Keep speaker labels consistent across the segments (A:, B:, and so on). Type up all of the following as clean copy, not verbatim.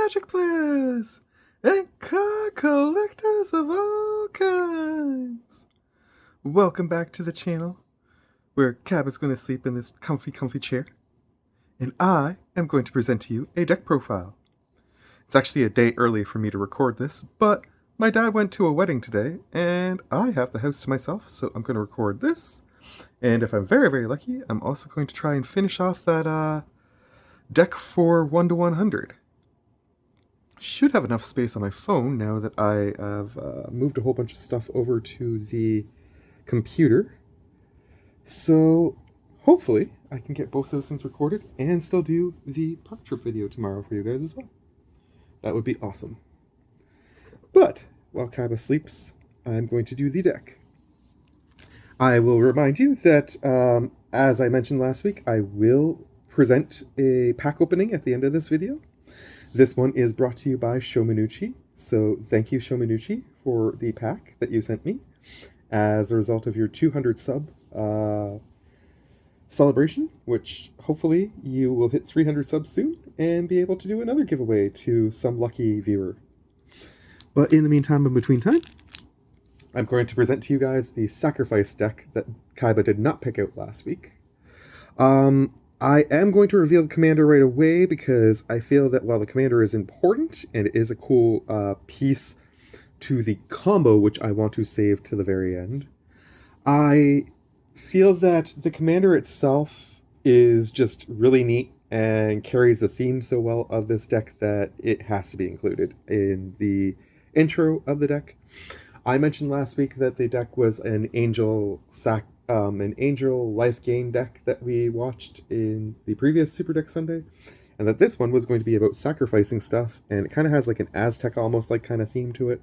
A: Magic players and card collectors of all kinds. Welcome back to the channel where Kaiba's going to sleep in this comfy chair, and I am going to present to you a deck profile. It's actually a day early for me to record this, but my dad went to a wedding today, and I have the house to myself, so I'm going to record this. And if I'm very lucky, I'm also going to try and finish off that deck for 1 to 100. Should have enough space on my phone now that I have moved a whole bunch of stuff over to the computer. So hopefully I can get both those things recorded and still do the park trip video tomorrow for you guys as well. That would be awesome. But while Kaiba sleeps, I'm going to do the deck. I will remind you that, as I mentioned last week, I will present a pack opening at the end of this video. This one is brought to you by Shomenuchi, so thank you, Shomenuchi, for the pack that you sent me as a result of your 200 sub celebration, which hopefully you will hit 300 subs soon and be able to do another giveaway to some lucky viewer. But in the meantime, in between time, I'm going to present to you guys the Sacrifice deck that Kaiba did not pick out last week. I am going to reveal the commander right away because I feel that while the commander is important and it is a cool piece to the combo, which I want to save to the very end, I feel that the commander itself is just really neat and carries the theme so well of this deck that it has to be included in the intro of the deck. I mentioned last week that the deck was an Angel Life Gain deck that we watched in the previous Super Deck Sunday, and that this one was going to be about sacrificing stuff, and it kind of has like an Aztec almost like kind of theme to it.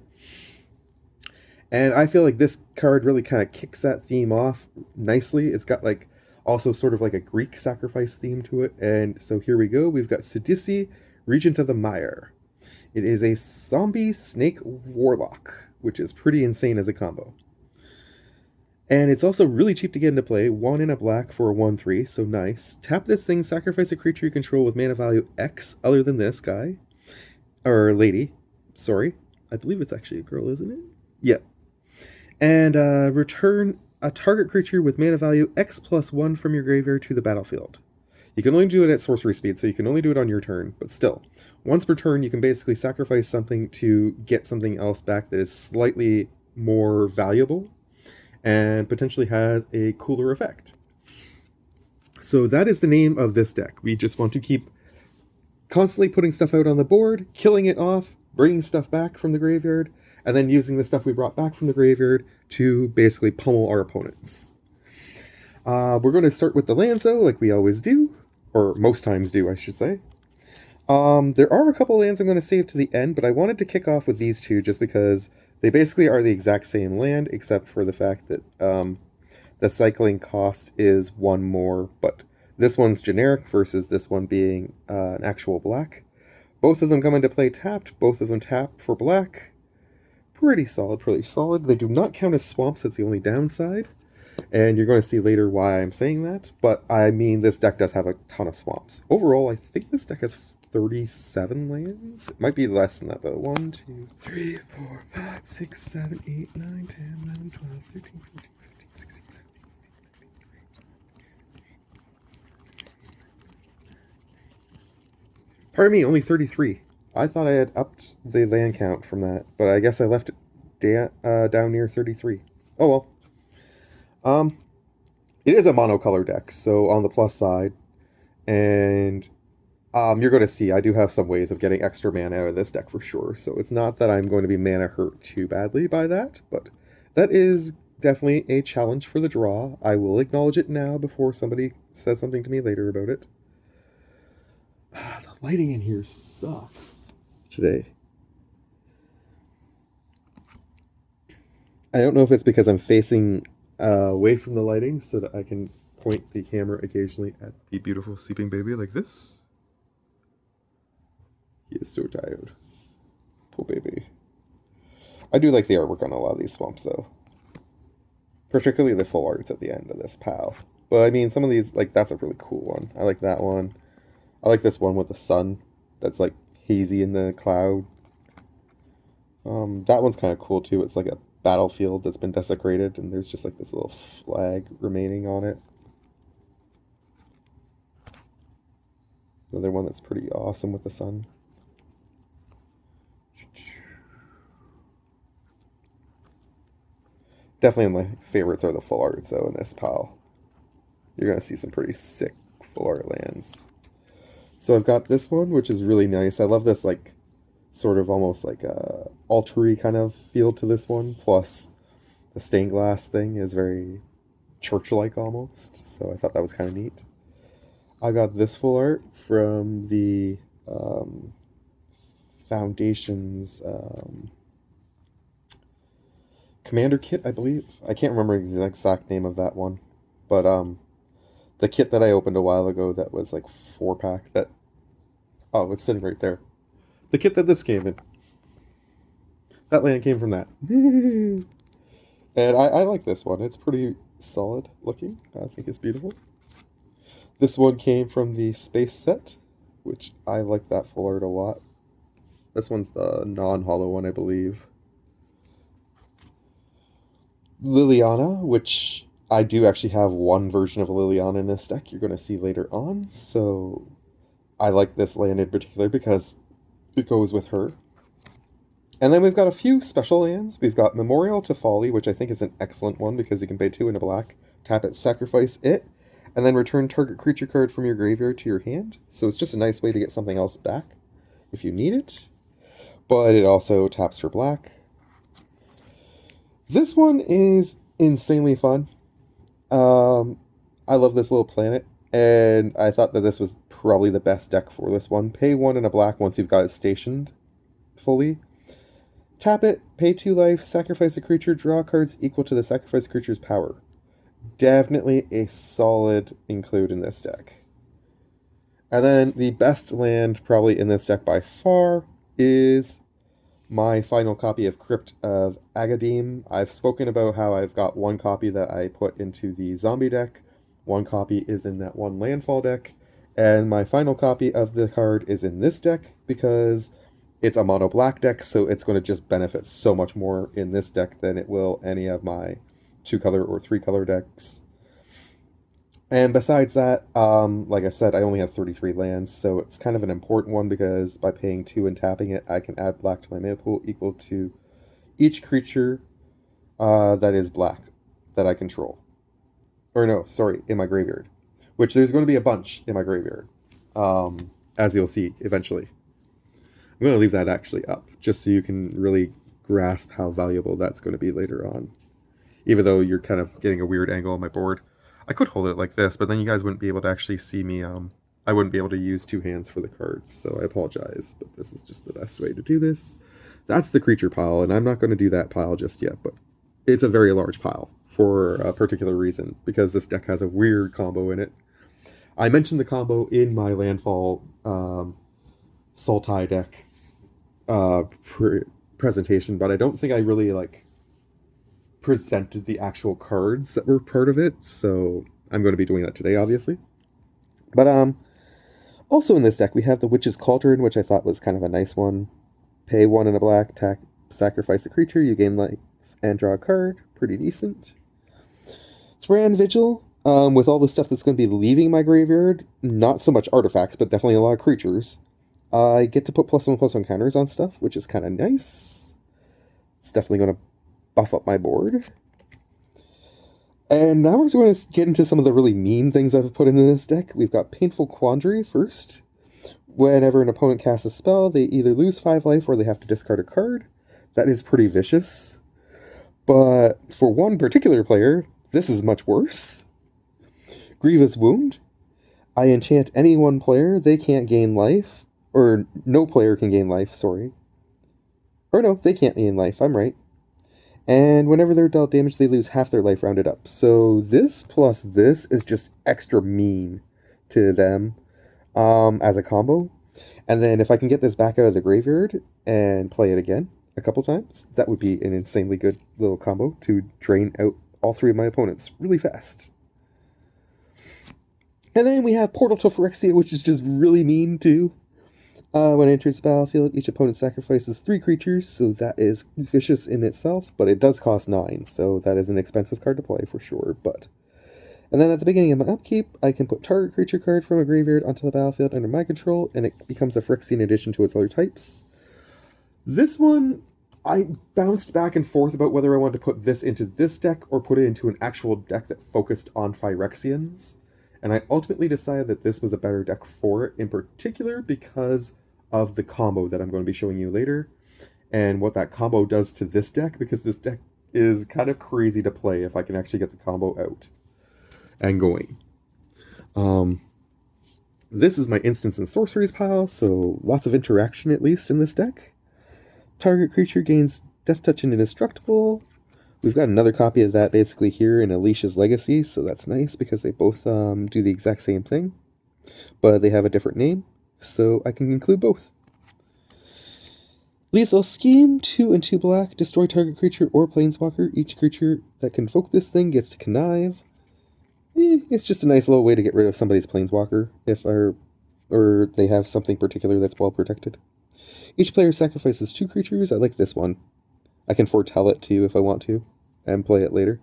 A: And I feel like this card really kind of kicks that theme off nicely. It's got like also sort of like a Greek sacrifice theme to it, and so here we go. We've got Sidisi, Regent of the Mire. It is a zombie snake warlock, which is pretty insane as a combo. And it's also really cheap to get into play. 1 in a black for a 1/3, so nice. Tap this thing, sacrifice a creature you control with mana value X other than this guy. Or lady. Sorry. I believe it's actually a girl, isn't it? Yep. And return a target creature with mana value X+1 from your graveyard to the battlefield. You can only do it at sorcery speed, so you can only do it on your turn, but still. Once per turn, you can basically sacrifice something to get something else back that is slightly more valuable and potentially has a cooler effect. So that is the name of this deck. We just want to keep constantly putting stuff out on the board, killing it off, bringing stuff back from the graveyard, and then using the stuff we brought back from the graveyard to basically pummel our opponents. We're going to start with the lands, though, like we always do, or most times do, I should say. There are a couple lands I'm going to save to the end, but I wanted to kick off with these two just because they basically are the exact same land, except for the fact that the cycling cost is 1 more, but this one's generic versus this one being an actual black. Both of them come into play tapped, both of them tap for black. Pretty solid. They do not count as swamps, that's the only downside. And you're going to see later why I'm saying that, but I mean this deck does have a ton of swamps. Overall, I think this deck has 37 lands? It might be less than that though. 1, 2, 3, 4, 5, 6, 7, 8, 9, 10, 11, 12, 13, 14, 15, 16, 17, 18, Pardon me, only 33. I thought I had upped the land count from that, but I guess I left it down near 33. Oh well. It is a monocolor deck, so on the plus side, and you're going to see I do have some ways of getting extra mana out of this deck for sure, so it's not that I'm going to be mana hurt too badly by that, but that is definitely a challenge for the draw. I will acknowledge it now before somebody says something to me later about it. The lighting in here sucks today. I don't know if it's because I'm facing away from the lighting so that I can point the camera occasionally at the beautiful sleeping baby like this. He is so tired. Poor baby. I do like the artwork on a lot of these swamps though. Particularly the full arts at the end of this pal. But I mean, some of these, like, that's a really cool one. I like that one. I like this one with the sun that's like hazy in the cloud. That one's kind of cool too. It's like a battlefield that's been desecrated, and there's just like this little flag remaining on it. Another one that's pretty awesome with the sun. Definitely my favorites are the full art, so in this pile, you're going to see some pretty sick full art lands. So I've got this one, which is really nice. I love this, like, sort of almost like a altar-y kind of feel to this one. Plus, the stained glass thing is very church-like almost. So I thought that was kind of neat. I got this full art from the Foundation's Commander kit, I believe. I can't remember the exact name of that one. But the kit that I opened a while ago that was like 4-pack that... Oh, it's sitting right there. The kit that this came in. That land came from that. And I like this one. It's pretty solid looking. I think it's beautiful. This one came from the Space set, which I like that full art a lot. This one's the non-hollow one, I believe. Liliana, which I do actually have one version of Liliana in this deck you're going to see later on, so I like this land in particular because it goes with her. And then we've got a few special lands. We've got Memorial to Folly, which I think is an excellent one because you can pay 2 and a black, tap it, sacrifice it, and then return target creature card from your graveyard to your hand. So it's just a nice way to get something else back if you need it. But it also taps for black. This one is insanely fun. I love this little planet, and I thought that this was probably the best deck for this one. Pay 1 and a black once you've got it stationed fully. Tap it, pay 2 life, sacrifice a creature, draw cards equal to the sacrificed creature's power. Definitely a solid include in this deck. And then the best land probably in this deck by far is my final copy of Crypt of Agadim. I've spoken about how I've got one copy that I put into the zombie deck, one copy is in that one landfall deck, and my final copy of the card is in this deck because it's a mono black deck, so it's going to just benefit so much more in this deck than it will any of my 2-color or 3-color decks. And besides that, like I said, I only have 33 lands, so it's kind of an important one because by paying 2 and tapping it, I can add black to my mana pool equal to each creature that is black that I control. Or no, sorry, in my graveyard. Which there's going to be a bunch in my graveyard, as you'll see eventually. I'm going to leave that actually up, just so you can really grasp how valuable that's going to be later on. Even though you're kind of getting a weird angle on my board. I could hold it like this, but then you guys wouldn't be able to actually see me. I wouldn't be able to use 2 hands for the cards, so I apologize, but this is just the best way to do this. That's the creature pile, and I'm not going to do that pile just yet, but it's a very large pile for a particular reason, because this deck has a weird combo in it. I mentioned the combo in my Landfall Sultai deck presentation, but I don't think I really, presented the actual cards that were part of it, so I'm going to be doing that today, obviously. But also in this deck we have the Witch's Cauldron, which I thought was kind of a nice one. Pay 1 and a black, sacrifice a creature, you gain life and draw a card. Pretty decent. Thran Vigil, with all the stuff that's going to be leaving my graveyard, not so much artifacts, but definitely a lot of creatures. I get to put +1/+1 counters on stuff, which is kind of nice. It's definitely going to buff up my board. And now we're going to get into some of the really mean things I've put into this deck. We've got Painful Quandary first. Whenever an opponent casts a spell, they either lose 5 life or they have to discard a card. That is pretty vicious. But for one particular player, this is much worse. Grievous Wound. I enchant any one player, they can't gain life. Or no player can gain life, sorry. Or no, they can't gain life, I'm right. And whenever they're dealt damage, they lose half their life rounded up. So this plus this is just extra mean to them as a combo. And then if I can get this back out of the graveyard and play it again a couple times, that would be an insanely good little combo to drain out all 3 of my opponents really fast. And then we have Portal to Phyrexia, which is just really mean too. When it enters the battlefield, each opponent sacrifices 3 creatures, so that is vicious in itself, but it does cost 9, so that is an expensive card to play for sure, but... And then at the beginning of my upkeep, I can put target creature card from a graveyard onto the battlefield under my control, and it becomes a Phyrexian addition to its other types. This one, I bounced back and forth about whether I wanted to put this into this deck or put it into an actual deck that focused on Phyrexians, and I ultimately decided that this was a better deck for it, in particular because of the combo that I'm going to be showing you later, and what that combo does to this deck, because this deck is kind of crazy to play if I can actually get the combo out and going. This is my instants and sorceries pile, so lots of interaction at least in this deck. Target creature gains Death Touch and Indestructible. We've got another copy of that basically here in Alicia's Legacy, so that's nice because they both do the exact same thing, but they have a different name, so I can include both. Lethal Scheme, 2 and 2 black, destroy target creature or planeswalker. Each creature that can invoke this thing gets to connive. It's just a nice little way to get rid of somebody's planeswalker or they have something particular that's well protected. Each player sacrifices 2 creatures. I like this one. I can foretell it to you if I want to, and play it later.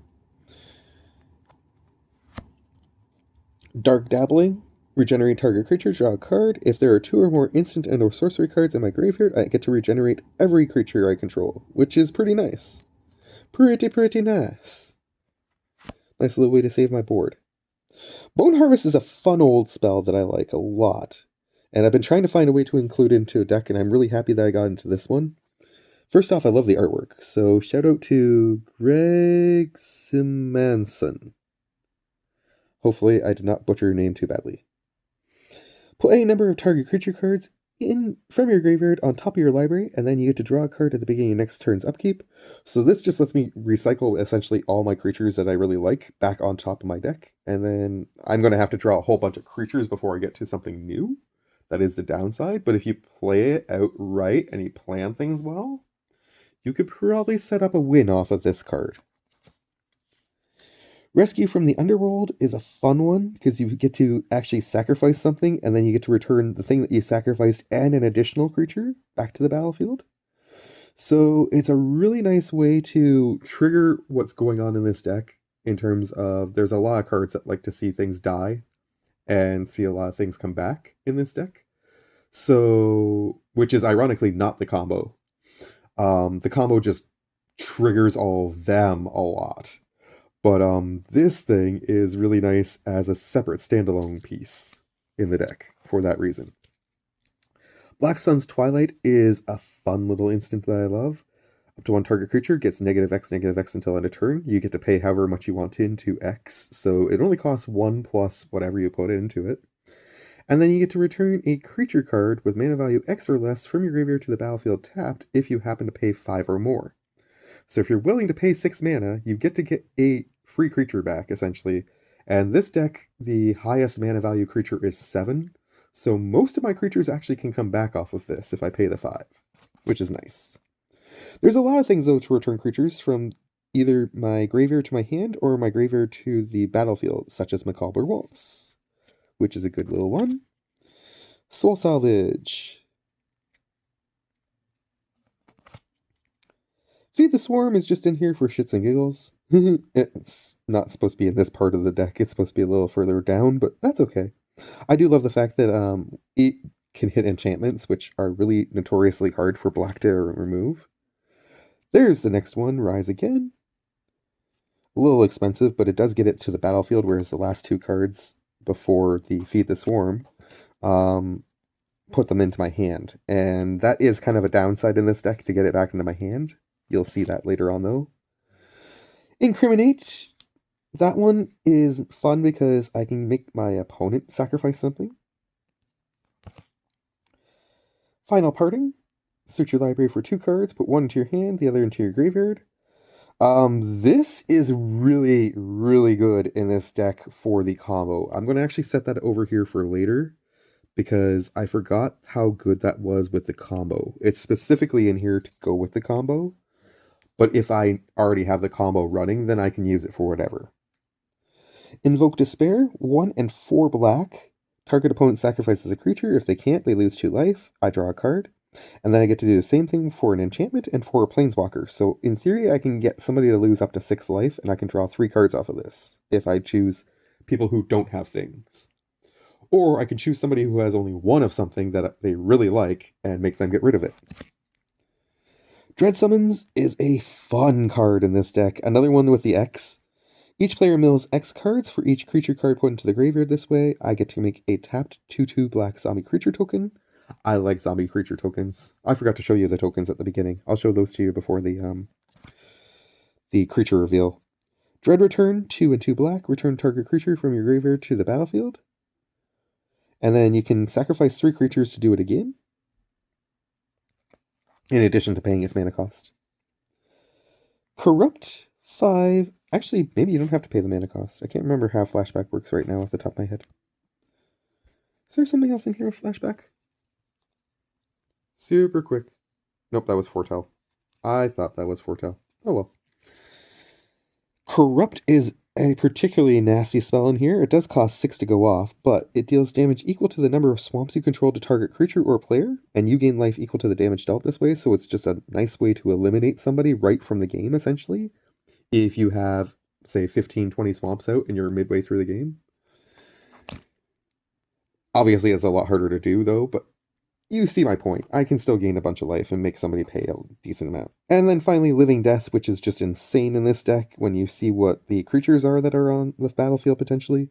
A: Dark Dabbling. Regenerate target creature, draw a card. If there are 2 or more instant and or sorcery cards in my graveyard, I get to regenerate every creature I control, which is pretty nice. Pretty nice. Nice little way to save my board. Bone Harvest is a fun old spell that I like a lot, and I've been trying to find a way to include into a deck, and I'm really happy that I got into this one. First off, I love the artwork, so shout out to Greg Simanson. Hopefully I did not butcher your name too badly. Put any number of target creature cards from your graveyard on top of your library, and then you get to draw a card at the beginning of next turn's upkeep. So this just lets me recycle essentially all my creatures that I really like back on top of my deck, and then I'm going to have to draw a whole bunch of creatures before I get to something new. That is the downside, but if you play it out right and you plan things well, you could probably set up a win off of this card. Rescue from the Underworld is a fun one because you get to actually sacrifice something and then you get to return the thing that you sacrificed and an additional creature back to the battlefield. So it's a really nice way to trigger what's going on in this deck in terms of there's a lot of cards that like to see things die and see a lot of things come back in this deck. So, which is ironically not the combo. The combo just triggers all of them a lot. But this thing is really nice as a separate standalone piece in the deck for that reason. Black Sun's Twilight is a fun little instant that I love. Up to 1 target creature gets -X until end of turn. You get to pay however much you want into X, so it only costs 1 plus whatever you put into it. And then you get to return a creature card with mana value X or less from your graveyard to the battlefield tapped if you happen to pay 5 or more. So if you're willing to pay 6 mana, you get to get a free creature back, essentially. And this deck, the highest mana value creature is 7, so most of my creatures actually can come back off of this if I pay the 5, which is nice. There's a lot of things, though, to return creatures from either my graveyard to my hand or my graveyard to the battlefield, such as Macabre Waltz, which is a good little one. Soul Salvage. Feed the Swarm is just in here for shits and giggles. It's not supposed to be in this part of the deck. It's supposed to be a little further down, but that's okay. I do love the fact that it can hit enchantments, which are really notoriously hard for black to remove. There's the next one, Rise Again. A little expensive, but it does get it to the battlefield, whereas the last 2 cards before the Feed the Swarm put them into my hand. And that is kind of a downside in this deck to get it back into my hand. You'll see that later on, though. Incriminate. That one is fun because I can make my opponent sacrifice something. Final Parting. Search your library for 2 cards, put 1 into your hand, the other into your graveyard. This is really, really good in this deck for the combo. I'm going to actually set that over here for later because I forgot how good that was with the combo. It's specifically in here to go with the combo. But if I already have the combo running, then I can use it for whatever. Invoke Despair, 1 and 4 black. Target opponent sacrifices a creature. If they can't, they lose 2 life. I draw a card. And then I get to do the same thing for an enchantment and for a planeswalker. So in theory, I can get somebody to lose up to 6 life, and I can draw 3 cards off of this if I choose people who don't have things. Or I can choose somebody who has only one of something that they really like and make them get rid of it. Dread Summons is a fun card in this deck. Another one with the X. Each player mills X cards for each creature card put into the graveyard this way. I get to make a tapped 2/2 black zombie creature token. I like zombie creature tokens. I forgot to show you the tokens at the beginning. I'll show those to you before the creature reveal. Dread Return, 2 and 2 black. Return target creature from your graveyard to the battlefield. And then you can sacrifice 3 creatures to do it again, in addition to paying its mana cost. Corrupt, 5. Actually, maybe you don't have to pay the mana cost. I can't remember how Flashback works right now off the top of my head. Is there something else in here with Flashback? Super quick. Nope, that was Foretell. I thought that was Foretell. Oh well. Corrupt is a particularly nasty spell in here. It does cost 6 to go off, but it deals damage equal to the number of swamps you control to target creature or player, and you gain life equal to the damage dealt this way, so it's just a nice way to eliminate somebody right from the game, essentially. If you have, say, 15-20 swamps out and you're midway through the game. Obviously, it's a lot harder to do, though, but you see my point. I can still gain a bunch of life and make somebody pay a decent amount. And then finally, Living Death, which is just insane in this deck when you see what the creatures are that are on the battlefield, potentially.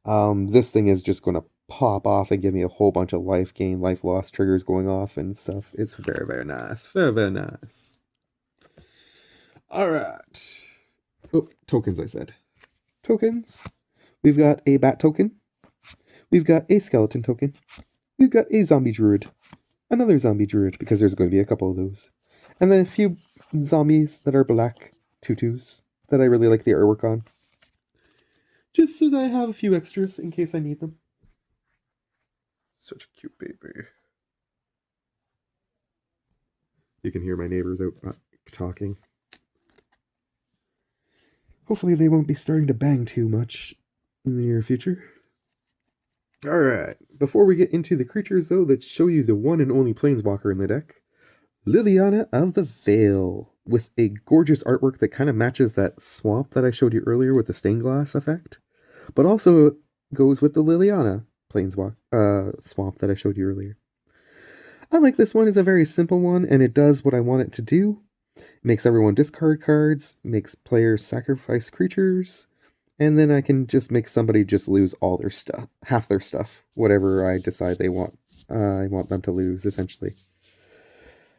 A: This thing is just going to pop off and give me a whole bunch of life gain, life loss triggers going off and stuff. It's very, very nice. Very, very nice. Alright. Oh, tokens, I said. Tokens. We've got a bat token. We've got a skeleton token. We've got a zombie druid. Another zombie druid, because there's going to be a couple of those. And then a few zombies that are black tutus that I really like the artwork on. Just so that I have a few extras in case I need them. Such a cute baby. You can hear my neighbors out talking. Hopefully they won't be starting to bang too much in the near future. Alright, before we get into the creatures though, let's show you the one and only planeswalker in the deck. Liliana of the Veil, with a gorgeous artwork that kind of matches that swamp that I showed you earlier with the stained glass effect, but also goes with the Liliana swamp that I showed you earlier. I like this one. It's a very simple one, and it does what I want it to do. It makes everyone discard cards, makes players sacrifice creatures, and then I can just make somebody just lose all their stuff, half their stuff, whatever I decide they want. I want them to lose, essentially.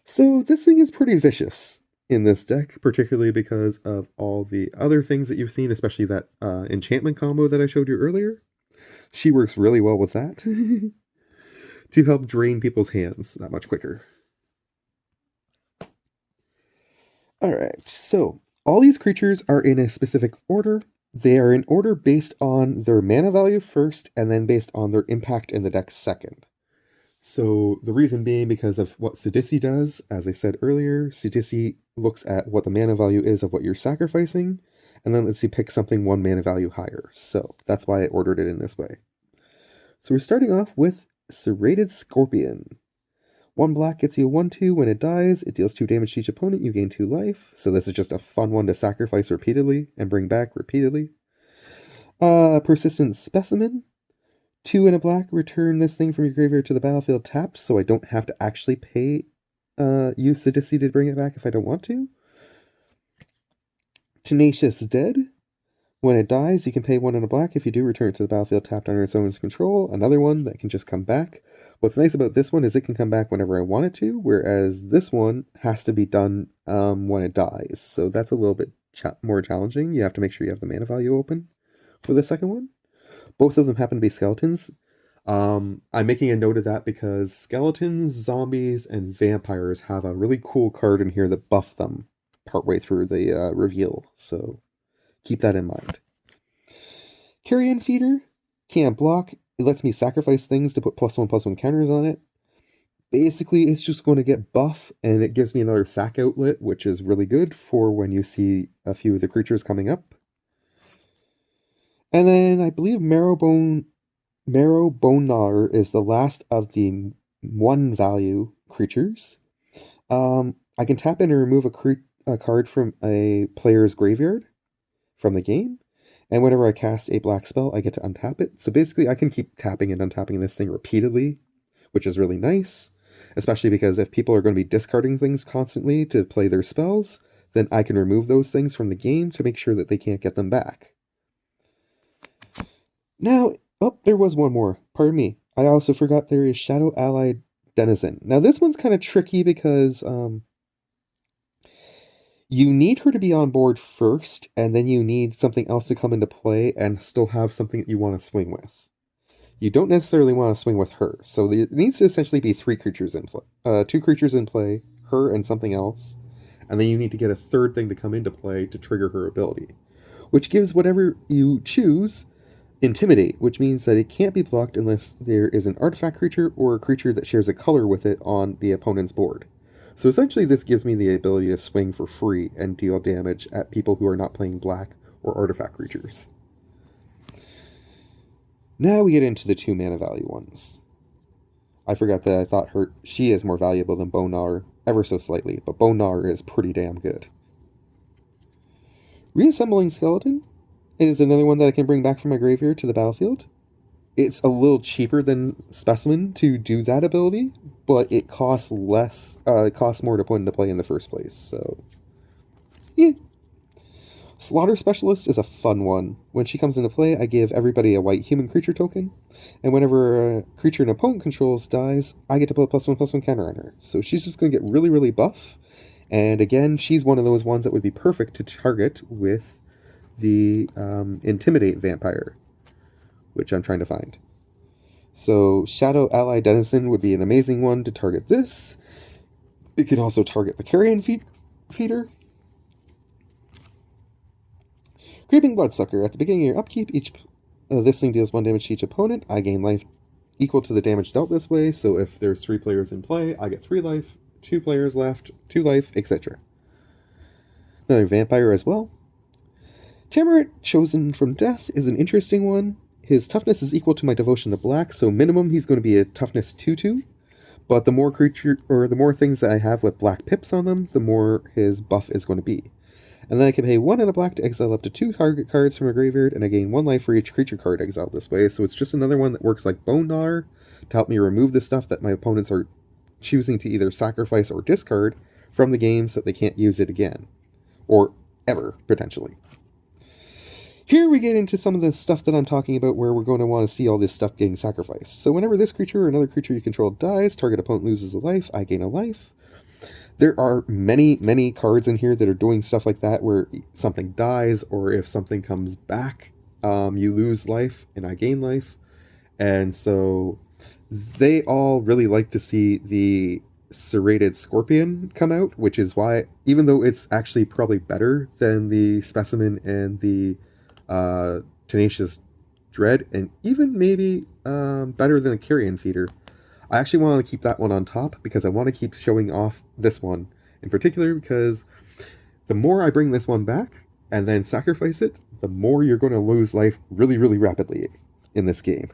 A: So this thing is pretty vicious in this deck, particularly because of all the other things that you've seen, especially that enchantment combo that I showed you earlier. She works really well with that to help drain people's hands that much quicker. Alright, so all these creatures are in a specific order. They are in order based on their mana value first, and then based on their impact in the deck second. So the reason being because of what Sidisi does, as I said earlier, Sidisi looks at what the mana value is of what you're sacrificing, and then lets you pick something 1 mana value higher. So that's why I ordered it in this way. So we're starting off with Serrated Scorpion. 1 black gets you a 1/2. When it dies, it deals 2 damage to each opponent. You gain 2 life. So this is just a fun one to sacrifice repeatedly and bring back repeatedly. Persistent Specimen. 2 and a black. Return this thing from your graveyard to the battlefield tapped, so I don't have to actually pay use Sidisi to bring it back if I don't want to. Tenacious Dead. When it dies, you can pay 1 and a black. If you do, return it to the battlefield tapped under its owner's control. Another one that can just come back. What's nice about this one is it can come back whenever I want it to, whereas this one has to be done when it dies. So that's a little bit more challenging. You have to make sure you have the mana value open for the second one. Both of them happen to be skeletons. I'm making a note of that because skeletons, zombies, and vampires have a really cool card in here that buff them partway through the reveal. So keep that in mind. Carrion Feeder. Can't block. It lets me sacrifice things to put +1/+1 counters on it. Basically, it's just going to get buff, and it gives me another sack outlet, which is really good for when you see a few of the creatures coming up. And then I believe Marrowbone Marrow Bone Gnawer is the last of the 1 value creatures. I can tap in and remove a card from a player's graveyard from the game. And whenever I cast a black spell, I get to untap it. So basically, I can keep tapping and untapping this thing repeatedly, which is really nice. Especially because if people are going to be discarding things constantly to play their spells, then I can remove those things from the game to make sure that they can't get them back. Now, oh, there was one more. Pardon me. I also forgot there is Shadow Allied Denizen. Now, this one's kind of tricky because you need her to be on board first, and then you need something else to come into play and still have something that you want to swing with. You don't necessarily want to swing with her, so it needs to essentially be 3 creatures in play. 2 creatures in play, her and something else, and then you need to get a third thing to come into play to trigger her ability, which gives whatever you choose Intimidate, which means that it can't be blocked unless there is an artifact creature or a creature that shares a color with it on the opponent's board. So essentially this gives me the ability to swing for free and deal damage at people who are not playing black or artifact creatures. Now we get into the 2 mana value ones. I forgot that I thought she is more valuable than Bone Gnawer ever so slightly, but Bone Gnawer is pretty damn good. Reassembling Skeleton is another one that I can bring back from my graveyard to the battlefield. It's a little cheaper than Specimen to do that ability, but it costs less. It costs more to put into play in the first place, so yeah. Slaughter Specialist is a fun one. When she comes into play, I give everybody a white human creature token, and whenever a creature an opponent controls dies, I get to put a +1/+1 counter on her. So she's just going to get really, really buff, and again, she's one of those ones that would be perfect to target with the Intimidate Vampire, which I'm trying to find. So Shadow Ally Denizen would be an amazing one to target this. It can also target the Carrion Feeder. Creeping Bloodsucker. At the beginning of your upkeep, this thing deals 1 damage to each opponent. I gain life equal to the damage dealt this way, so if there's 3 players in play, I get 3 life, 2 players left, 2 life, etc. Another vampire as well. Tamarit, Chosen from Death, is an interesting one. His toughness is equal to my devotion to black, so minimum he's going to be a toughness 2/2. But the more the more things that I have with black pips on them, the more his buff is going to be. And then I can pay 1 and a black to exile up to 2 target cards from a graveyard, and I gain 1 life for each creature card exiled this way. So it's just another one that works like Bone Gnawer to help me remove the stuff that my opponents are choosing to either sacrifice or discard from the game so that they can't use it again. Or ever, potentially. Here we get into some of the stuff that I'm talking about where we're going to want to see all this stuff getting sacrificed. So whenever this creature or another creature you control dies, target opponent loses a life, I gain a life. There are many, many cards in here that are doing stuff like that where something dies, or if something comes back, you lose life and I gain life. And so they all really like to see the Serrated Scorpion come out, which is why, even though it's actually probably better than the Specimen and the Tenacious Dread, and even maybe better than the Carrion Feeder, I actually want to keep that one on top because I want to keep showing off this one in particular, because the more I bring this one back and then sacrifice it, the more you're going to lose life really, really rapidly in this game.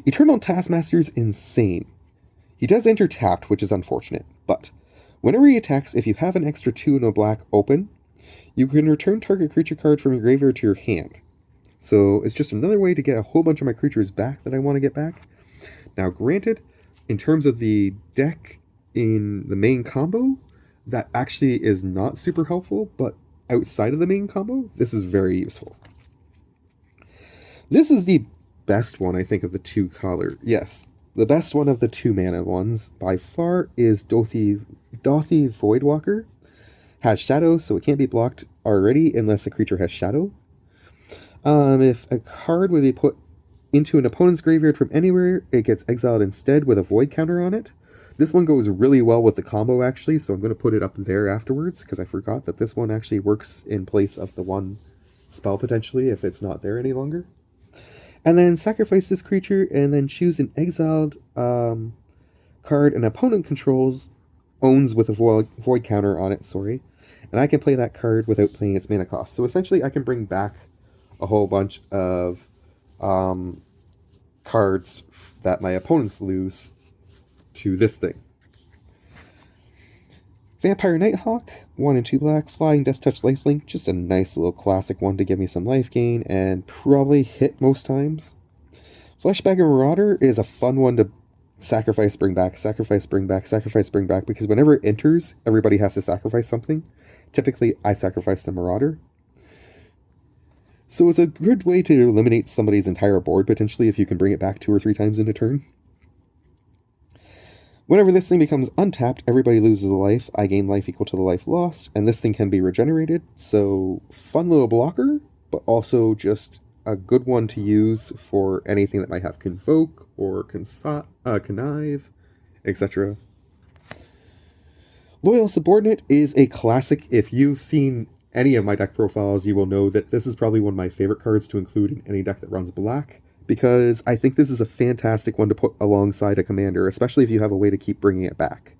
A: Eternal Taskmaster's insane. He does enter tapped, which is unfortunate, but whenever he attacks, if you have an extra 2 and a black open, you can return target creature card from your graveyard to your hand. So it's just another way to get a whole bunch of my creatures back that I want to get back. Now granted, in terms of the deck in the main combo, that actually is not super helpful, but outside of the main combo, this is very useful. This is the best one, I think, of the 2 color. Yes, the best one of the 2 mana ones by far is Dothi Voidwalker. Has Shadow, so it can't be blocked already unless a creature has Shadow. If a card would be put into an opponent's graveyard from anywhere, it gets exiled instead with a void counter on it. This one goes really well with the combo, actually, so I'm going to put it up there afterwards, because I forgot that this one actually works in place of the one spell, potentially, if it's not there any longer. And then sacrifice this creature, and then choose an exiled card an opponent controls, owns with a void counter on it, and I can play that card without paying its mana cost. So essentially, I can bring back a whole bunch of cards that my opponents lose to this thing. Vampire Nighthawk, 1 and 2 black, Flying Death Touch Lifelink, just a nice little classic one to give me some life gain and probably hit most times. Fleshbagger Marauder is a fun one to sacrifice, bring back, sacrifice, bring back, sacrifice, bring back, because whenever it enters, everybody has to sacrifice something. Typically, I sacrifice the Marauder. So it's a good way to eliminate somebody's entire board, potentially, if you can bring it back 2 or 3 times in a turn. Whenever this thing becomes untapped, everybody loses a life. I gain life equal to the life lost, and this thing can be regenerated. So, fun little blocker, but also just a good one to use for anything that might have Convoke or Connive, etc. Loyal Subordinate is a classic. If you've seen any of my deck profiles, you will know that this is probably one of my favorite cards to include in any deck that runs black, because I think this is a fantastic one to put alongside a commander, especially if you have a way to keep bringing it back.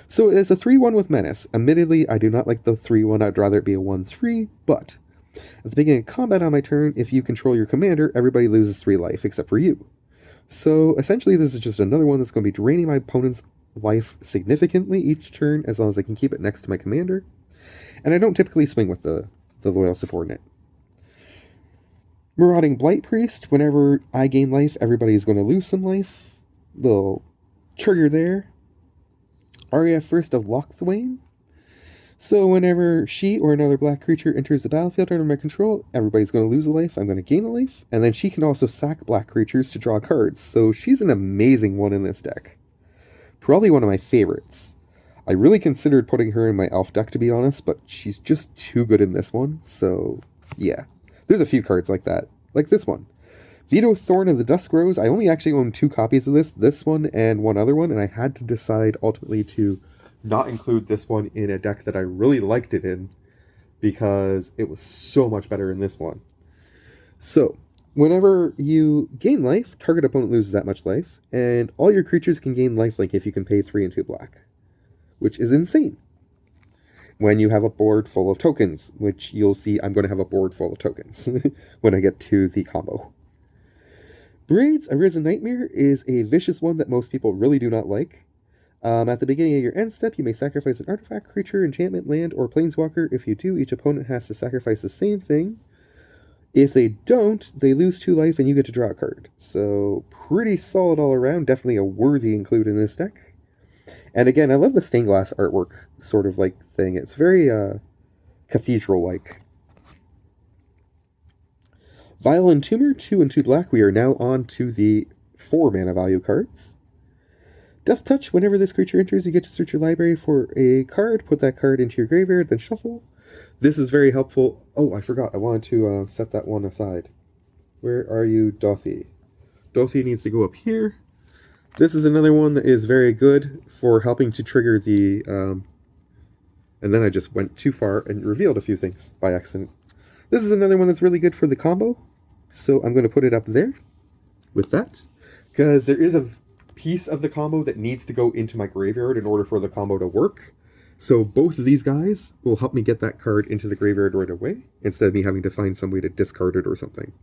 A: So it is a 3-1 with Menace. Admittedly, I do not like the 3-1, I'd rather it be a 1-3, but at the beginning of combat on my turn, if you control your commander, everybody loses 3 life, except for you. So essentially this is just another one that's going to be draining my opponent's life significantly each turn, as long as I can keep it next to my commander. And I don't typically swing with the Loyal Subordinate. Marauding Blight Priest, whenever I gain life, everybody is going to lose some life. Little trigger there. Arya First of Lochthwain. So whenever she or another black creature enters the battlefield under my control, everybody's going to lose a life, I'm going to gain a life, and then she can also sack black creatures to draw cards, so she's an amazing one in this deck. Probably one of my favorites. I really considered putting her in my elf deck, to be honest, but she's just too good in this one, so yeah. There's a few cards like that, like this one. Veto Thorn of the Dusk Rose. I only actually own 2 copies of this one and one other one, and I had to decide ultimately to not include this one in a deck that I really liked it in, because it was so much better in this one. So, whenever you gain life, target opponent loses that much life, and all your creatures can gain lifelink if you can pay 3 and 2 black, which is insane. When you have a board full of tokens, which you'll see I'm going to have a board full of tokens when I get to the combo. Braids Arisen Nightmare is a vicious one that most people really do not like. At the beginning of your end step, you may sacrifice an artifact, creature, enchantment, land, or planeswalker. If you do, each opponent has to sacrifice the same thing. If they don't, they lose 2 life and you get to draw a card. So, pretty solid all around. Definitely a worthy include in this deck. And again, I love the stained glass artwork sort of like thing. It's very cathedral-like. Vile Entomber, 2 and 2 black. We are now on to the 4 mana value cards. Death Touch, whenever this creature enters, you get to search your library for a card, put that card into your graveyard, then shuffle. This is very helpful. Oh, I forgot. I wanted to set that one aside. Where are you, Dothy? Dothy needs to go up here. This is another one that is very good for helping to trigger the... and then I just went too far and revealed a few things by accident. This is another one that's really good for the combo. So I'm going to put it up there with that, because there is a piece of the combo that needs to go into my graveyard in order for the combo to work. So both of these guys will help me get that card into the graveyard right away, instead of me having to find some way to discard it or something.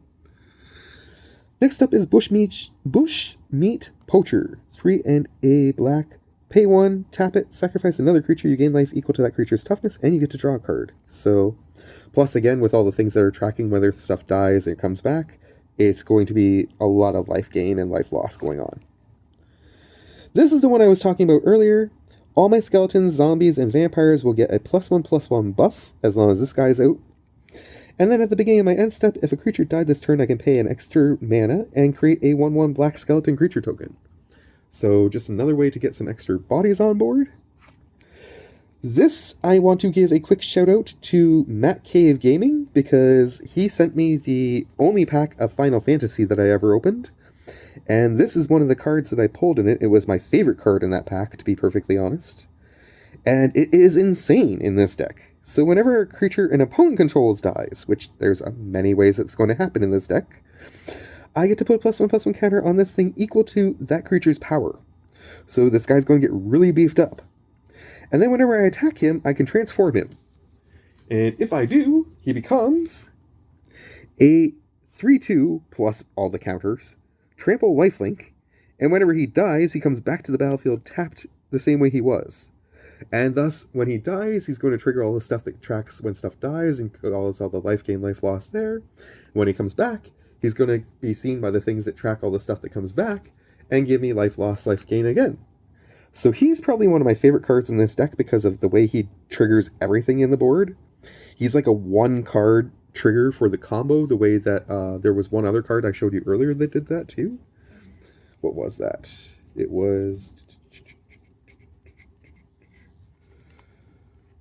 A: Next up is Bushmeat Poacher. 3 and a black. Pay 1, tap it, sacrifice another creature, you gain life equal to that creature's toughness, and you get to draw a card. So, plus again, with all the things that are tracking whether stuff dies or comes back, it's going to be a lot of life gain and life loss going on. This is the one I was talking about earlier. All my skeletons, zombies, and vampires will get a +1/+1 buff, as long as this guy's out. And then at the beginning of my end step, if a creature died this turn, I can pay an extra mana and create a 1/1 black skeleton creature token. So just another way to get some extra bodies on board. This, I want to give a quick shout out to MatCave Gaming, because he sent me the only pack of Final Fantasy that I ever opened. And this is one of the cards that I pulled in it. It was my favorite card in that pack, to be perfectly honest. And it is insane in this deck. So whenever a creature an opponent controls dies, which there's many ways it's going to happen in this deck, I get to put a +1/+1 counter on this thing equal to that creature's power. So this guy's going to get really beefed up. And then whenever I attack him, I can transform him. And if I do, he becomes a 3/2 plus all the counters trample lifelink, and whenever he dies, he comes back to the battlefield tapped the same way he was. And thus, when he dies, he's going to trigger all the stuff that tracks when stuff dies and all the life gain, life loss there. When he comes back, he's going to be seen by the things that track all the stuff that comes back and give me life loss, life gain again. So he's probably one of my favorite cards in this deck because of the way he triggers everything in the board. He's like a one-card trigger for the combo, the way that there was one other card I showed you earlier that did that too. What was that? It was...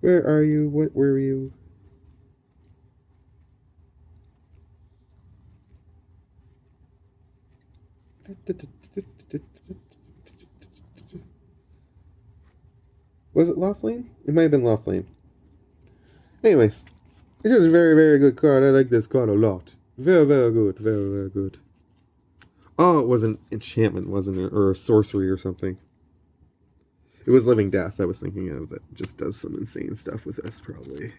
A: Where are you? What were you? Was it Lothlane? It might have been Lothlane. Anyways, it's just a very, very good card. I like this card a lot. Very, very good. Very, very good. Oh, it was an enchantment, wasn't it? Or a sorcery or something. It was Living Death I was thinking of that just does some insane stuff with this, probably.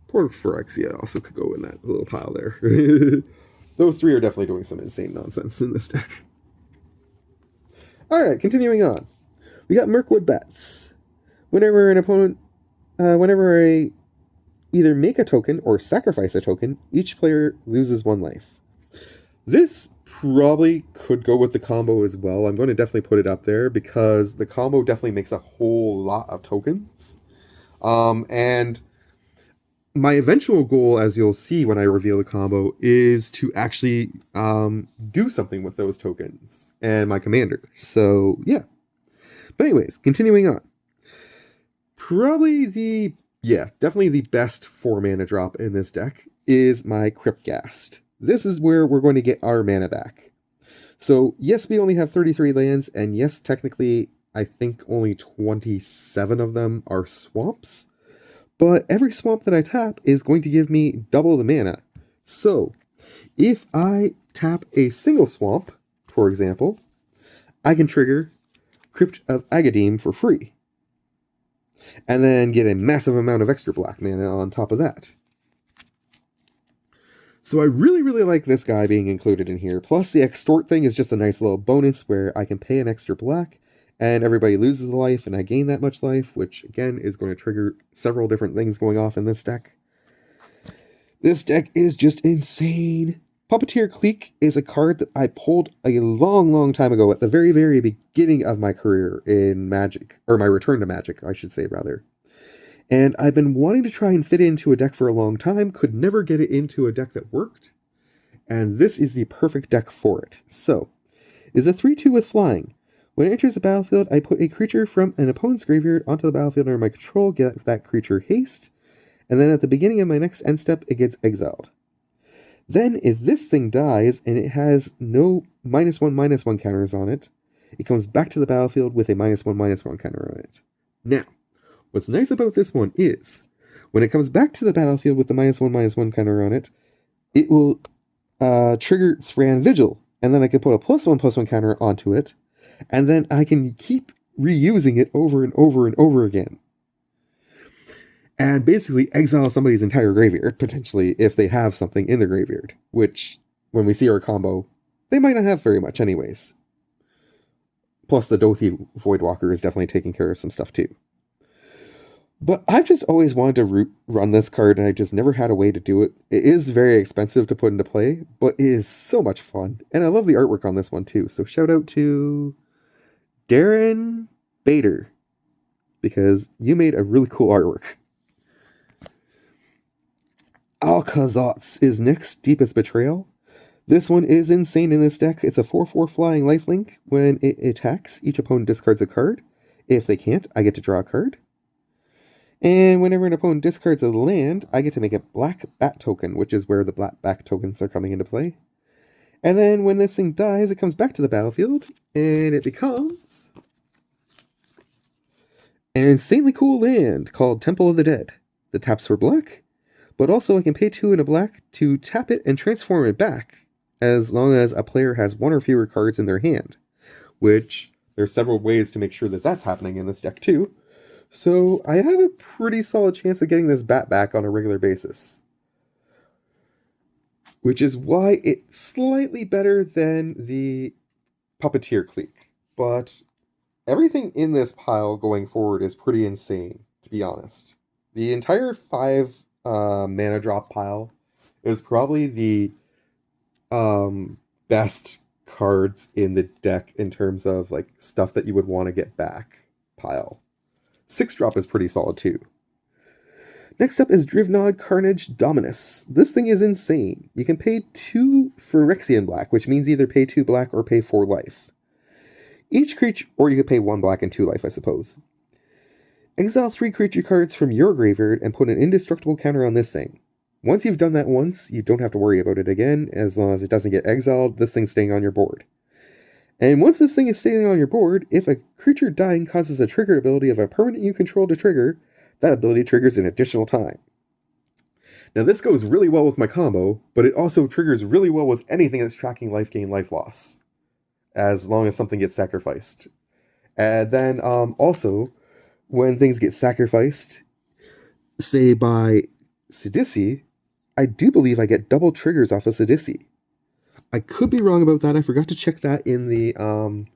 A: Poor Phyrexia also could go in that little pile there. Those three are definitely doing some insane nonsense in this deck. Alright, continuing on. We got Mirkwood Bats. Whenever an opponent... whenever I either make a token or sacrifice a token, each player loses 1 life. This probably could go with the combo as well. I'm going to definitely put it up there because the combo definitely makes a whole lot of tokens. And my eventual goal, as you'll see when I reveal the combo, is to actually do something with those tokens and my commander. So, yeah. But anyways, continuing on. Definitely the best 4-mana drop in this deck is my Cryptghast. This is where we're going to get our mana back. So, yes, we only have 33 lands, and yes, technically, I think only 27 of them are swamps. But every swamp that I tap is going to give me double the mana. So, if I tap a single swamp, for example, I can trigger Crypt of Agadeem for free. And then get a massive amount of extra black mana on top of that. So I really, really like this guy being included in here. Plus the extort thing is just a nice little bonus where I can pay an extra black and everybody loses a life and I gain that much life, which again is going to trigger several different things going off in this deck. This deck is just insane. Puppeteer Clique is a card that I pulled a long, long time ago at the very, very beginning of my career in Magic, or my return to Magic, I should say, rather. And I've been wanting to try and fit it into a deck for a long time, could never get it into a deck that worked, and this is the perfect deck for it. So, is a 3/2 with flying. When it enters the battlefield, I put a creature from an opponent's graveyard onto the battlefield under my control, get that creature haste, and then at the beginning of my next end step, it gets exiled. Then, if this thing dies, and it has no -1/-1 counters on it, it comes back to the battlefield with a -1/-1 counter on it. Now, what's nice about this one is, when it comes back to the battlefield with the -1/-1 counter on it, it will trigger Thran Vigil, and then I can put a +1/+1 counter onto it, and then I can keep reusing it over and over and over again. And basically exile somebody's entire graveyard, potentially, if they have something in the graveyard, which, when we see our combo, they might not have very much anyways. Plus, the Dothi Voidwalker is definitely taking care of some stuff too. But I've just always wanted to run this card, and I just never had a way to do it. It is very expensive to put into play, but it is so much fun. And I love the artwork on this one too, so shout out to Darren Bader, because you made a really cool artwork. Alcazotz is next, Deepest Betrayal. This one is insane in this deck. It's a 4/4 flying lifelink. When it attacks, each opponent discards a card. If they can't, I get to draw a card. And whenever an opponent discards a land, I get to make a black bat token, which is where the black bat tokens are coming into play. And then when this thing dies, it comes back to the battlefield, and it becomes an insanely cool land called Temple of the Dead. The taps for black, but also I can pay 2 and a black to tap it and transform it back, as long as a player has 1 or fewer cards in their hand, which there's several ways to make sure that that's happening in this deck too. So I have a pretty solid chance of getting this bat back on a regular basis. which is why it's slightly better than the Puppeteer Clique. But everything in this pile going forward is pretty insane, to be honest. The entire 5 mana drop pile is probably the best cards in the deck in terms of like stuff that you would want to get back pile. 6 drop is pretty solid too. Next up is Drivnod Carnage Dominus. This thing is insane. You can pay 2 Phyrexian black, which means either pay 2 black or pay 4 life. Each creature, or you could pay 1 black and 2 life, I suppose. Exile 3 creature cards from your graveyard and put an indestructible counter on this thing. Once you've done that once, you don't have to worry about it again. As long as it doesn't get exiled, this thing's staying on your board. And once this thing is staying on your board, if a creature dying causes a triggered ability of a permanent you control to trigger, that ability triggers an additional time. Now this goes really well with my combo, but it also triggers really well with anything that's tracking life gain, life loss, as long as something gets sacrificed. And then also, when things get sacrificed, say by Sidisi, I do believe I get double triggers off of Sidisi. I could be wrong about that. I forgot to check that in the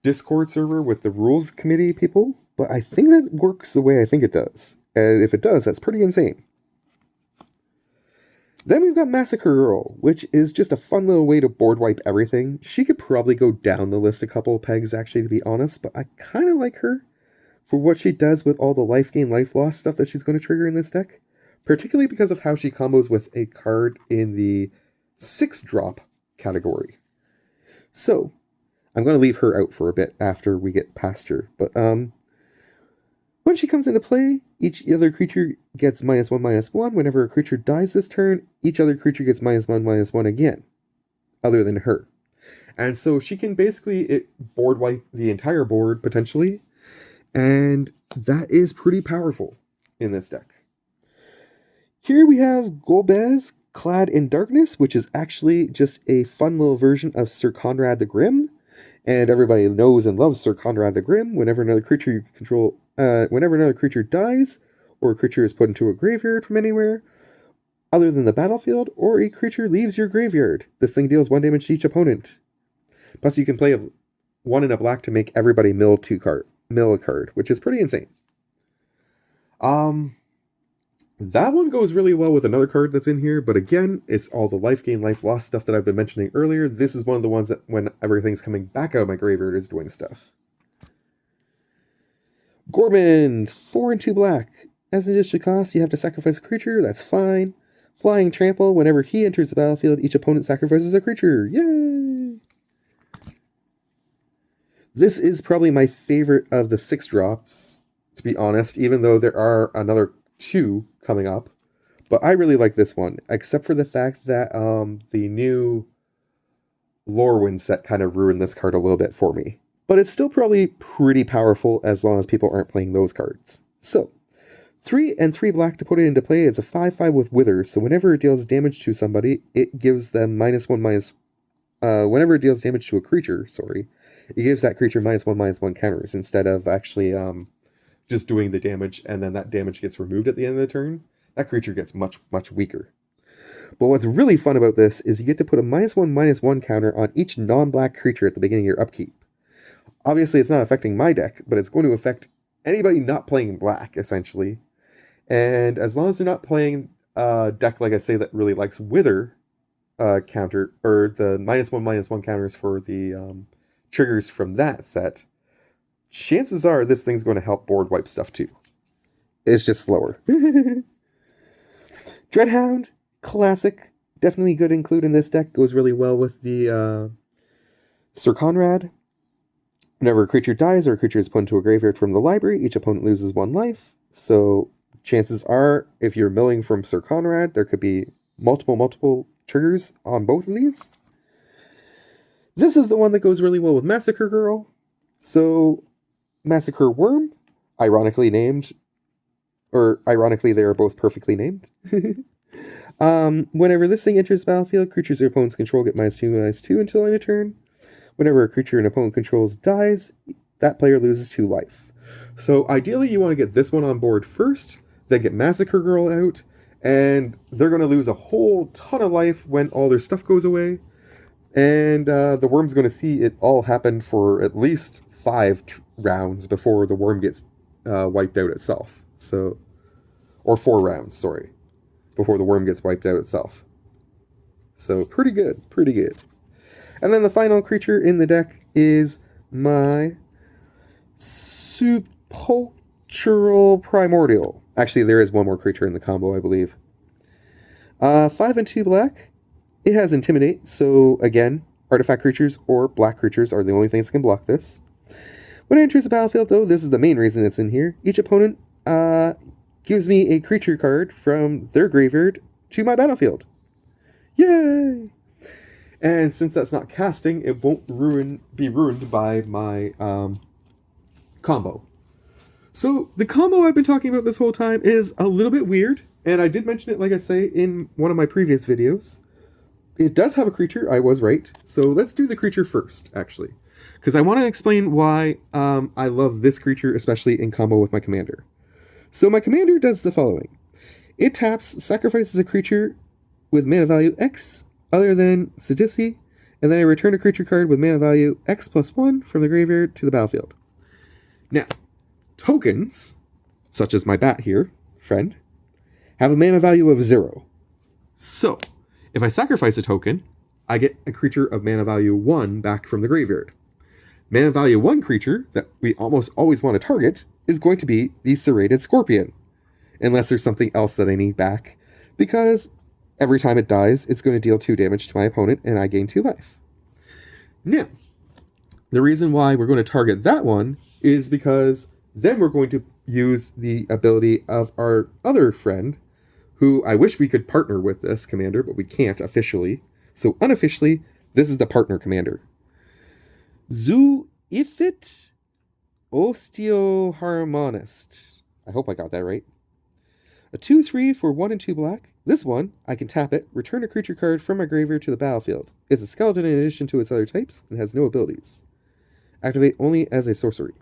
A: Discord server with the rules committee people, but I think that works the way I think it does. And if it does, that's pretty insane. Then we've got Massacre Girl, which is just a fun little way to board wipe everything. She could probably go down the list a couple of pegs, actually, to be honest, but I kind of like her for what she does with all the life gain, life loss stuff that she's going to trigger in this deck, particularly because of how she combos with a card in the 6 drop category. So, I'm going to leave her out for a bit after we get past her, but when she comes into play, each other creature gets -1/-1. Whenever a creature dies this turn, each other creature gets -1/-1 again, other than her. And so she can basically board wipe the entire board, potentially, and that is pretty powerful in this deck. Here we have Golbez, Clad in Darkness, which is actually just a fun little version of Sir Conrad the Grim. And everybody knows and loves Sir Conrad the Grim. Whenever another creature you control, whenever another creature dies, or a creature is put into a graveyard from anywhere other than the battlefield, or a creature leaves your graveyard, this thing deals 1 damage to each opponent. Plus, you can play 1 in a black to make everybody mill a card, which is pretty insane. That one goes really well with another card that's in here, but again, it's all the life gain, life loss stuff that I've been mentioning earlier. This is one of the ones that, when everything's coming back out of my graveyard, is doing stuff. Gorbin, 4 and 2 black. As an additional cost, you have to sacrifice a creature, that's fine. Flying Trample, whenever he enters the battlefield, each opponent sacrifices a creature. Yay! This is probably my favorite of the 6 drops, to be honest, even though there are another 2 coming up. But I really like this one, except for the fact that the new Lorwyn set kind of ruined this card a little bit for me. But it's still probably pretty powerful as long as people aren't playing those cards. So, 3 and 3 black to put it into play is a 5/5 with Wither, so whenever it deals damage to somebody, it gives them -1/- whenever it deals damage to a creature, it gives that creature -1/-1 counters instead of actually just doing the damage and then that damage gets removed at the end of the turn. That creature gets much, much weaker. But what's really fun about this is you get to put a -1/-1 counter on each non-black creature at the beginning of your upkeep. Obviously, it's not affecting my deck, but it's going to affect anybody not playing black, essentially. And as long as they're not playing a deck, like I say, that really likes Wither counter, or the -1/-1 counters for the triggers from that set, chances are this thing's going to help board wipe stuff too. It's just slower. Dreadhound, classic. Definitely good to include in this deck. Goes really well with the Sir Conrad. Whenever a creature dies or a creature is put into a graveyard from the library, each opponent loses 1 life. So chances are, if you're milling from Sir Conrad, there could be multiple triggers on both of these. This is the one that goes really well with Massacre Girl. So, Massacre Worm, ironically named, or ironically they are both perfectly named. Whenever this thing enters the battlefield, creatures your opponents control get -2/-2 until end of turn. Whenever a creature an opponent controls dies, that player loses 2 life. So ideally you want to get this one on board first, then get Massacre Girl out, And they're going to lose a whole ton of life when all their stuff goes away. And the worm's going to see it all happen for at least 5 rounds before the worm gets wiped out itself. So, or 4 rounds, sorry, before the worm gets wiped out itself. So pretty good, pretty good. And then the final creature in the deck is my Sepulchral Primordial. Actually, there is one more creature in the combo, I believe. 5 and 2 black. It has Intimidate, so again, artifact creatures or black creatures are the only things that can block this. When it enters the battlefield, though, this is the main reason it's in here. Each opponent gives me a creature card from their graveyard to my battlefield. Yay! And since that's not casting, it won't be ruined by my combo. So the combo I've been talking about this whole time is a little bit weird, and I did mention it, like I say, in one of my previous videos. It does have a creature, I was right. So let's do the creature first, actually. Because I want to explain why I love this creature, especially in combo with my commander. So my commander does the following. It taps, sacrifices a creature with mana value X other than Sidisi, and then I return a creature card with mana value X+1 from the graveyard to the battlefield. Now, tokens, such as my bat here, friend, have a mana value of 0. So, if I sacrifice a token, I get a creature of mana value 1 back from the graveyard. Mana value 1 creature that we almost always want to target is going to be the Serrated Scorpion, unless there's something else that I need back, because every time it dies, it's going to deal 2 damage to my opponent, and I gain 2 life. Now, the reason why we're going to target that one is because then we're going to use the ability of our other friend, who I wish we could partner with this commander, but we can't officially. So unofficially, this is the partner commander. Zuifit Osteoharmonist. I hope I got that right. A 2/3 for 1 and 2 black. This one, I can tap it, return a creature card from my graveyard to the battlefield. It's a skeleton in addition to its other types, and has no abilities. Activate only as a sorcery.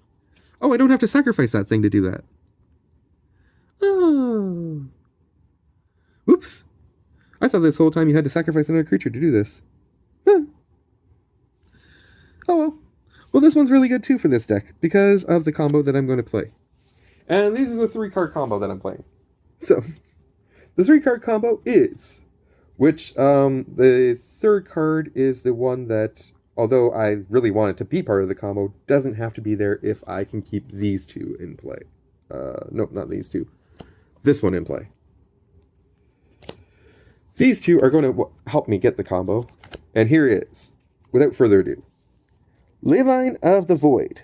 A: Oh, I don't have to sacrifice that thing to do that. Oh. Whoops. I thought this whole time you had to sacrifice another creature to do this. Huh. Oh well. Well, this one's really good too for this deck, because of the combo that I'm going to play. And these are the 3-card combo that I'm playing. So, the 3-card combo is, which the 3rd card is the one that, although I really want it to be part of the combo, doesn't have to be there if I can keep these 2 in play. Nope, not these 2. This one in play. These 2 are going to help me get the combo, and here it is. Without further ado. Leyline of the Void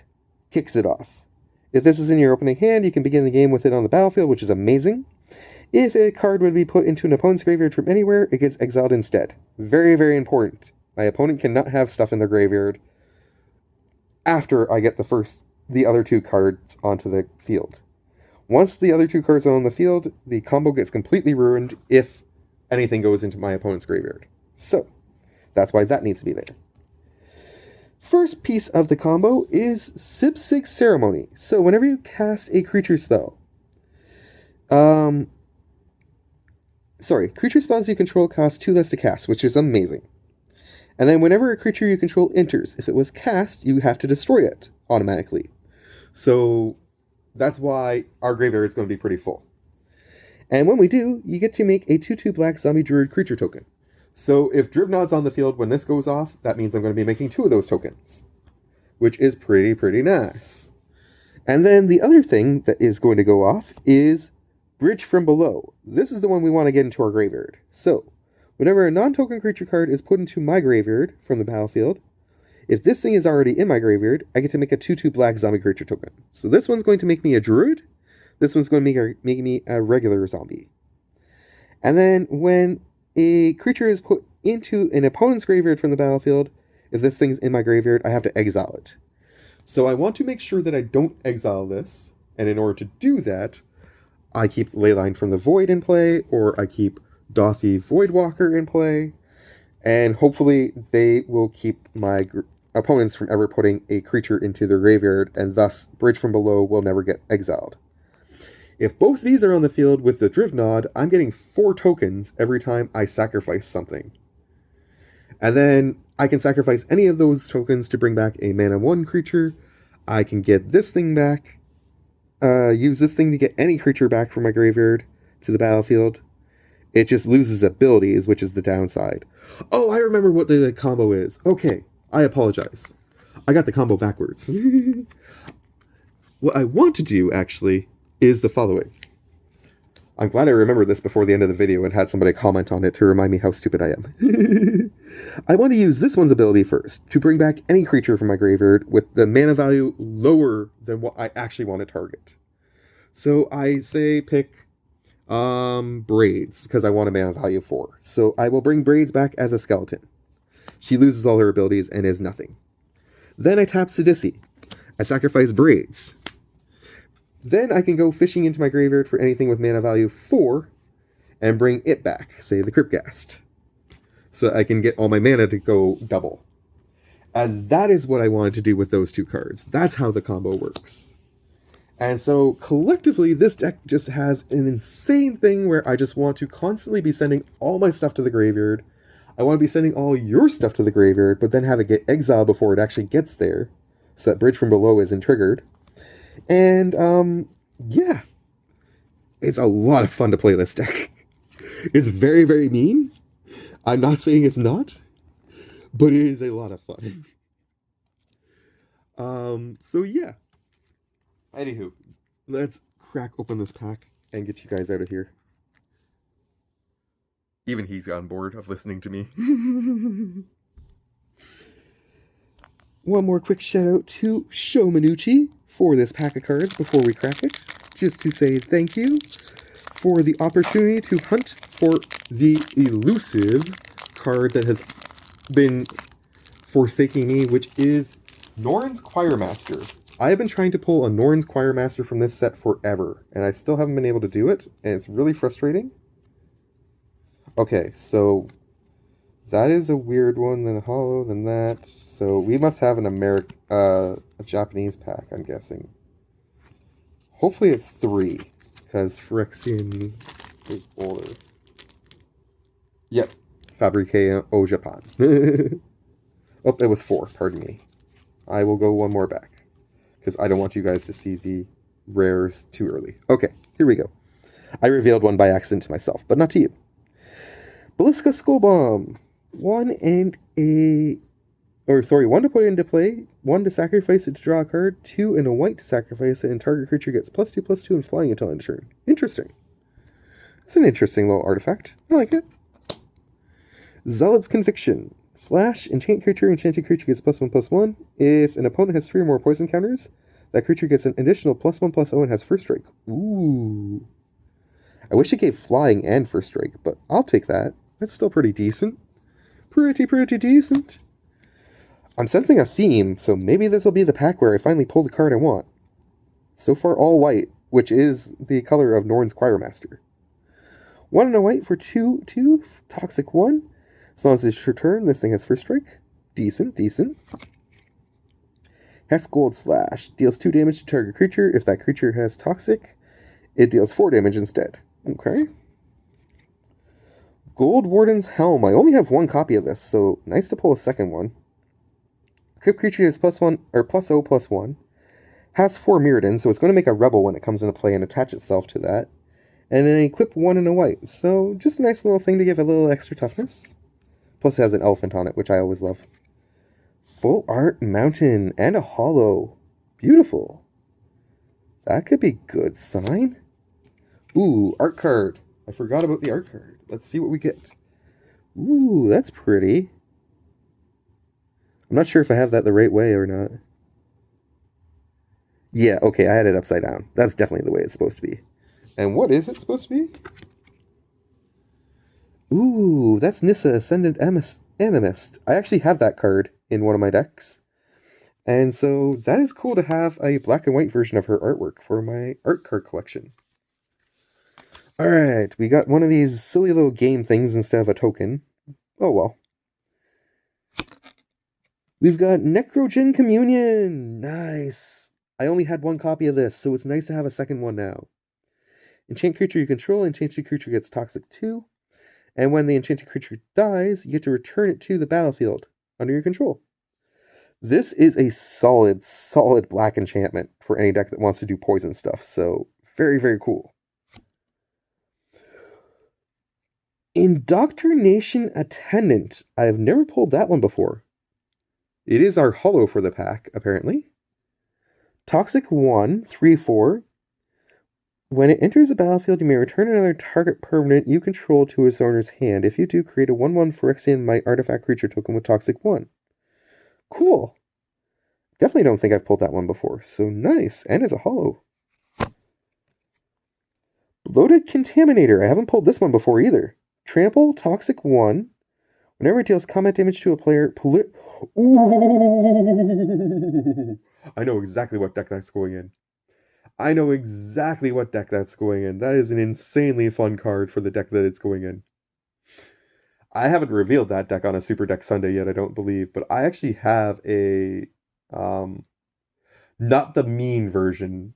A: kicks it off. If this is in your opening hand, you can begin the game with it on the battlefield, which is amazing. If a card would be put into an opponent's graveyard from anywhere, it gets exiled instead. Very, very important. My opponent cannot have stuff in their graveyard after I get the other 2 cards onto the field. Once the other 2 cards are on the field, the combo gets completely ruined if anything goes into my opponent's graveyard. So, that's why that needs to be there. First piece of the combo is Sipsig Ceremony. So whenever you cast a creature spell, creature spells you control cost 2 less to cast, which is amazing. And then whenever a creature you control enters, if it was cast, you have to destroy it automatically. So that's why our graveyard is going to be pretty full. And when we do, you get to make a 2/2 black zombie druid creature token. So if Drivnod's on the field when this goes off, that means I'm going to be making 2 of those tokens, which is pretty nice. And then the other thing that is going to go off is Bridge from Below. This is the one we want to get into our graveyard. So, whenever a non-token creature card is put into my graveyard from the battlefield, if this thing is already in my graveyard, I get to make a 2/2 black zombie creature token. So this one's going to make me a druid. This one's going to make me a regular zombie. And then when a creature is put into an opponent's graveyard from the battlefield, if this thing's in my graveyard, I have to exile it. So I want to make sure that I don't exile this, and in order to do that, I keep Leyline from the Void in play, or I keep Dothy Voidwalker in play, and hopefully they will keep my opponents from ever putting a creature into their graveyard, and thus Bridge from Below will never get exiled. If both these are on the field with the Drivnod, I'm getting 4 tokens every time I sacrifice something. And then I can sacrifice any of those tokens to bring back a mana 1 creature. I can get this thing back. Use this thing to get any creature back from my graveyard to the battlefield. It just loses abilities, which is the downside. Oh, I remember what the combo is. Okay, I apologize. I got the combo backwards. What I want to do, actually, is the following. I'm glad I remembered this before the end of the video and had somebody comment on it to remind me how stupid I am. I want to use this one's ability first, to bring back any creature from my graveyard with the mana value lower than what I actually want to target. So I say pick Braids, because I want a mana value 4. So I will bring Braids back as a skeleton. She loses all her abilities and is nothing. Then I tap Sidisi. I sacrifice Braids. Then I can go fishing into my graveyard for anything with mana value 4 and bring it back, say the Cryptghast. So I can get all my mana to go double. And that is what I wanted to do with those 2 cards. That's how the combo works. And so collectively, this deck just has an insane thing where I just want to constantly be sending all my stuff to the graveyard. I want to be sending all your stuff to the graveyard, but then have it get exiled before it actually gets there. So that Bridge from Below isn't triggered. And, yeah. It's a lot of fun to play this deck. It's very, very mean. I'm not saying it's not, but it is a lot of fun. So yeah. Anywho, let's crack open this pack and get you guys out of here. Even he's on board of listening to me. One more quick shout out to Shomenuchi for this pack of cards before we crack it. Just to say thank you for the opportunity to hunt for the elusive card that has been forsaking me, which is Norn's Choirmaster. I have been trying to pull a Norn's Choirmaster from this set forever, and I still haven't been able to do it, and it's really frustrating. Okay, so that is a weird one, then a hollow, then that. So we must have an a Japanese pack, I'm guessing. Hopefully it's 3, because Phyrexian is older. Yep, Fabrique au Japan. Oh, it was 4, pardon me. I will go one more back, because I don't want you guys to see the rares too early. Okay, here we go. I revealed one by accident to myself, but not to you. Beliska Skull Bomb. 1 to put it into play, 1 to sacrifice it to draw a card, 2 and a white to sacrifice it, and target creature gets +2/+2 and flying until end turn. Interesting. That's an interesting little artifact. I like it. Zealot's Conviction. Flash, enchanted creature gets +1/+1. If an opponent has 3 or more poison counters, that creature gets an additional +1/+0 and has first strike. Ooh. I wish it gave flying and first strike, but I'll take that. That's still pretty decent. Pretty decent. I'm sensing a theme, so maybe this will be the pack where I finally pull the card I want. So far, all white, which is the color of Norn's Choirmaster. 1 and a white for 2/2, Toxic 1. As long as it's your turn, this thing has first strike. Decent. Hex Gold Slash. Deals 2 damage to target creature. If that creature has Toxic, it deals 4 damage instead. Okay. Gold Warden's Helm. I only have 1 copy of this, so nice to pull a second one. Equip creature is +1 or +0/+1. Has 4 Mirrodin, so it's going to make a rebel when it comes into play and attach itself to that. And then equip 1 and a white. So just a nice little thing to give a little extra toughness. Plus it has an elephant on it, which I always love. Full Art Mountain and a hollow. Beautiful. That could be good sign. Ooh, art card. I forgot about the art card. Let's see what we get. Ooh, that's pretty. I'm not sure if I have that the right way or not. Yeah, okay, I had it upside down. That's definitely the way it's supposed to be. And what is it supposed to be? Ooh, that's Nissa Ascendant Animist. I actually have that card in one of my decks. And so that is cool to have a black and white version of her artwork for my art card collection. Alright, we got one of these silly little game things instead of a token. Oh well. We've got Necrogen Communion! Nice! I only had 1 copy of this, so it's nice to have a second one now. Enchant creature you control, enchanted creature gets toxic 2. And when the enchanted creature dies, you get to return it to the battlefield under your control. This is a solid black enchantment for any deck that wants to do poison stuff, so very, very cool. Indoctrination Attendant. I've never pulled that one before. It is our holo for the pack, apparently. Toxic 1, 3/4. When it enters the battlefield, you may return another target permanent you control to its owner's hand. If you do, create a 1/1 Phyrexian Might artifact creature token with Toxic 1. Cool. Definitely don't think I've pulled that one before, so nice. And as a holo. Bloated Contaminator. I haven't pulled this one before either. Trample, Toxic 1. Whenever it deals combat damage to a player... Ooh! I know exactly what deck that's going in. That is an insanely fun card for the deck that it's going in. I haven't revealed that deck on a Super Deck Sunday yet, I don't believe, but I actually have a... not the mean version,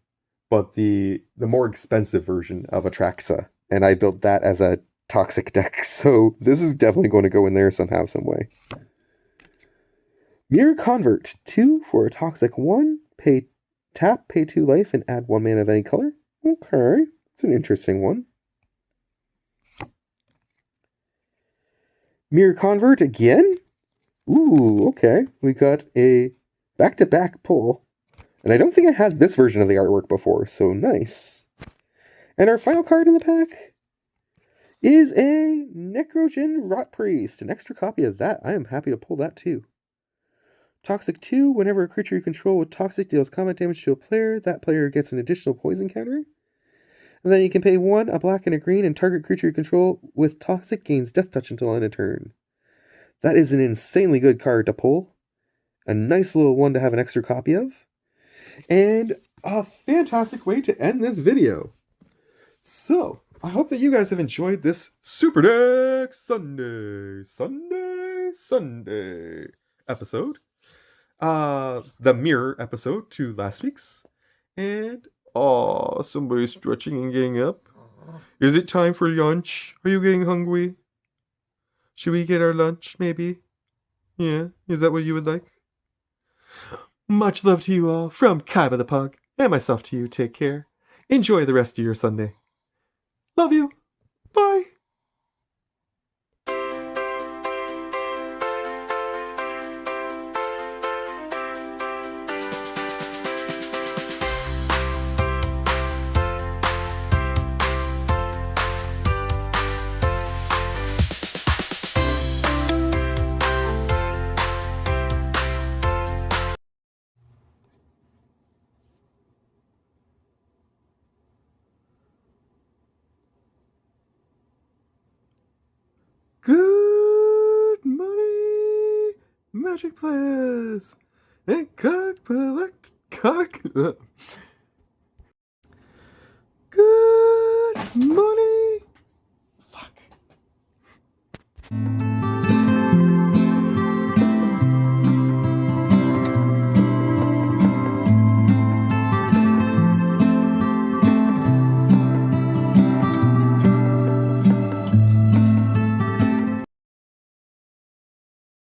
A: but the more expensive version of Atraxa, and I built that as a toxic deck, so this is definitely going to go in there somehow, some way. Mirror Convert, 2 for a toxic 1, pay 2 life, and add 1 mana of any color. Okay, it's an interesting one. Mirror Convert again? Ooh, okay. We got a back-to-back pull. And I don't think I had this version of the artwork before, so nice. And our final card in the pack is a Necrogen Rot Priest. An extra copy of that. I am happy to pull that too. Toxic 2, whenever a creature you control with Toxic deals combat damage to a player, that player gets an additional poison counter. And then you can pay 1, a black and a green, and target creature you control with Toxic gains Death Touch until end of turn. That is an insanely good card to pull. A nice little one to have an extra copy of. And a fantastic way to end this video. So, I hope that you guys have enjoyed this Super Deck Sunday episode. The mirror episode to last week's. And, somebody's stretching and getting up. Is it time for lunch? Are you getting hungry? Should we get our lunch, maybe? Yeah, is that what you would like? Much love to you all from Kaiba the Pug, and myself to you. Take care. Enjoy the rest of your Sunday. Love you. Bye. Good morning, Magic players, and Good morning.